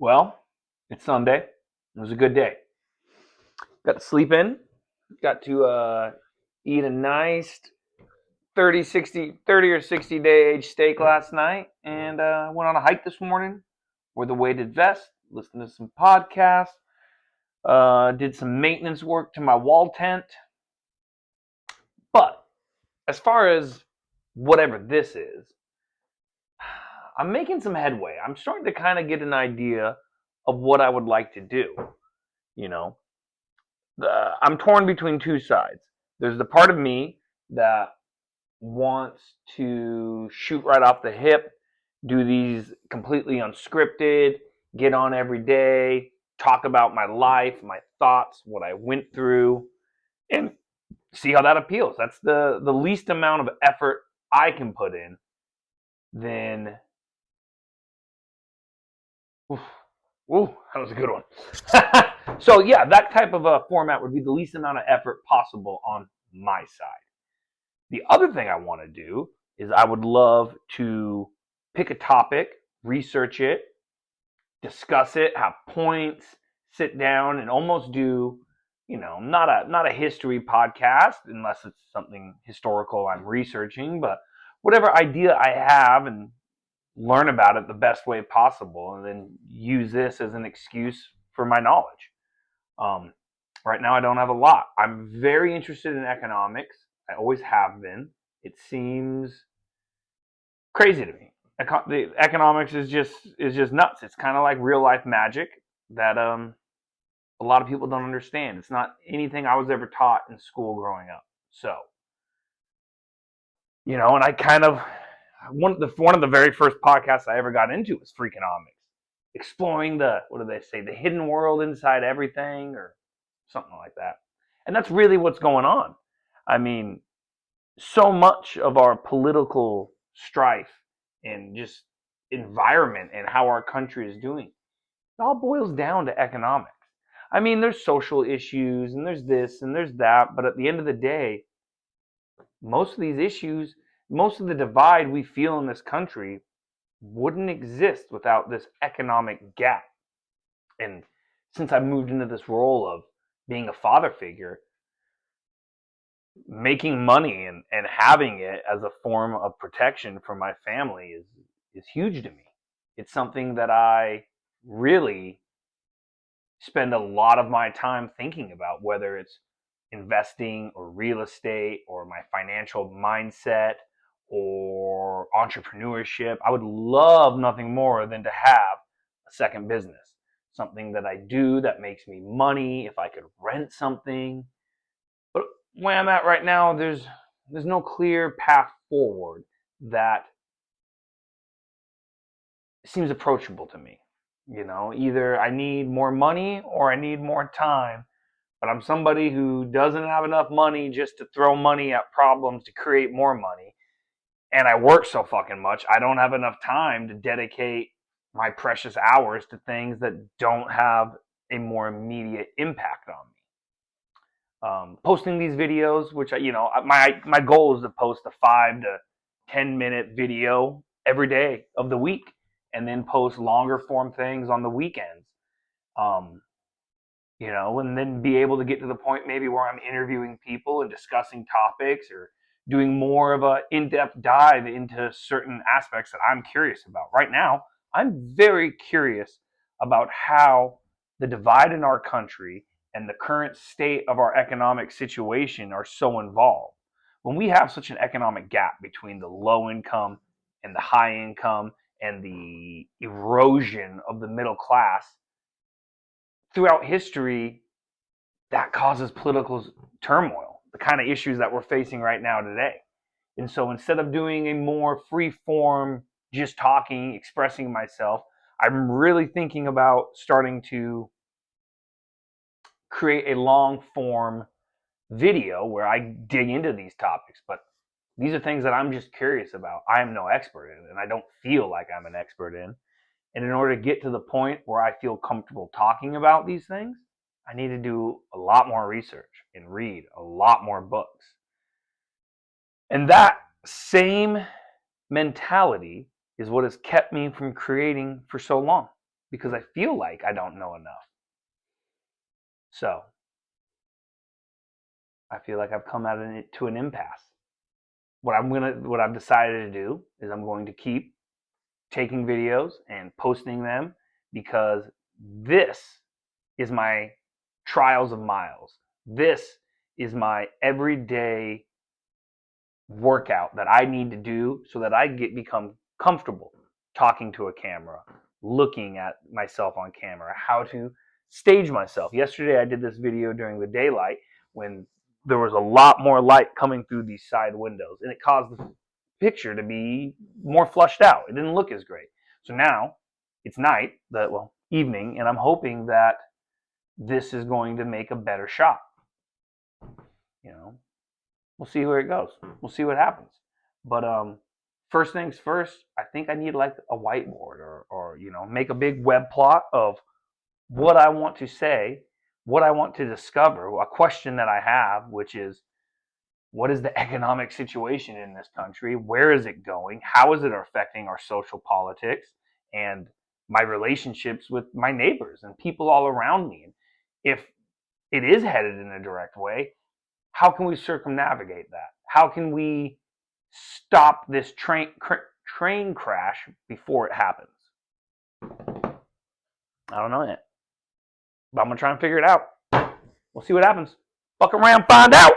Well, it's Sunday. It was a good day. Got to sleep in. Got to eat a nice 30 or 60 day aged steak last night. And went on a hike this morning. Wore the weighted vest. Listened to some podcasts. Did some maintenance work to my wall tent. But as far as whatever this is, I'm making some headway. I'm starting to kind of get an idea of what I would like to do. You know, I'm torn between two sides. There's the part of me that wants to shoot right off the hip, do these completely unscripted, get on every day, talk about my life, my thoughts, what I went through, and see how that appeals. That's the least amount of effort I can put in. Then, oof, ooh, that was a good one. So yeah, that type of a format would be the least amount of effort possible on my side. The other thing I want to do is I would love to pick a topic, research it, discuss it, have points, sit down and almost do, not a history podcast unless it's something historical I'm researching, but whatever idea I have and learn about it the best way possible and then use this as an excuse for my knowledge. Um, right now, I don't have a lot. I'm very interested in economics. I always have been. It seems crazy to me. The economics is just nuts. It's kind of like real life magic that a lot of people don't understand. It's not anything I was ever taught in school growing up. So and I kind of one of the very first podcasts I ever got into was Freakonomics, exploring the what do they say, the hidden world inside everything, or something like that. And that's really what's going on. I mean, so much of our political strife and just environment and how our country is doing, it all boils down to economics. I mean, there's social issues and there's this and there's that, but at the end of the day, most of these issues, most of the divide we feel in this country wouldn't exist without this economic gap. And since I moved into this role of being a father figure, making money and having it as a form of protection for my family is huge to me. It's something that I really spend a lot of my time thinking about, whether it's investing or real estate or my financial mindset or entrepreneurship. I would love nothing more than to have a second business, something that I do that makes me money. If I could rent something, but where I'm at right now, there's no clear path forward that seems approachable to me. Either I need more money or I need more time. But I'm somebody who doesn't have enough money just to throw money at problems to create more money. And I work so fucking much, I don't have enough time to dedicate my precious hours to things that don't have a more immediate impact on me. Posting these videos, which my goal is to post a 5 to 10 minute video every day of the week, and then post longer form things on the weekends. Um, and then be able to get to the point maybe where I'm interviewing people and discussing topics or doing more of a in-depth dive into certain aspects that I'm curious about. Right now, I'm very curious about how the divide in our country and the current state of our economic situation are so involved. When we have such an economic gap between the low income and the high income and the erosion of the middle class, throughout history, that causes political turmoil, the kind of issues that we're facing right now today. And so instead of doing a more free form, just talking, expressing myself, I'm really thinking about starting to create a long form video where I dig into these topics. But these are things that I'm just curious about. I am no expert in, and I don't feel like I'm an expert in. And in order to get to the point where I feel comfortable talking about these things, I need to do a lot more research and read a lot more books. And that same mentality is what has kept me from creating for so long. because I feel like I don't know enough. So I feel like I've come to an impasse. What I've decided to do is I'm going to keep taking videos and posting them because this is my trials of miles. This is my everyday workout that I need to do so that I become comfortable talking to a camera, looking at myself on camera, how to stage myself. Yesterday I did this video during the daylight when there was a lot more light coming through these side windows, and it caused the picture to be more flushed out. It didn't look as great. So now it's night, evening, and I'm hoping that this is going to make a better shot. You know, we'll see where it goes. We'll see what happens. But first things first, I think I need like a whiteboard or make a big web plot of what I want to say, what I want to discover, a question that I have, which is what is the economic situation in this country? Where is it going? How is it affecting our social politics and my relationships with my neighbors and people all around me? And if it is headed in a direct way, how can we circumnavigate that? How can we stop this train crash before it happens? I don't know yet, but I'm gonna try and figure it out. We'll see what happens. Fuck around, find out.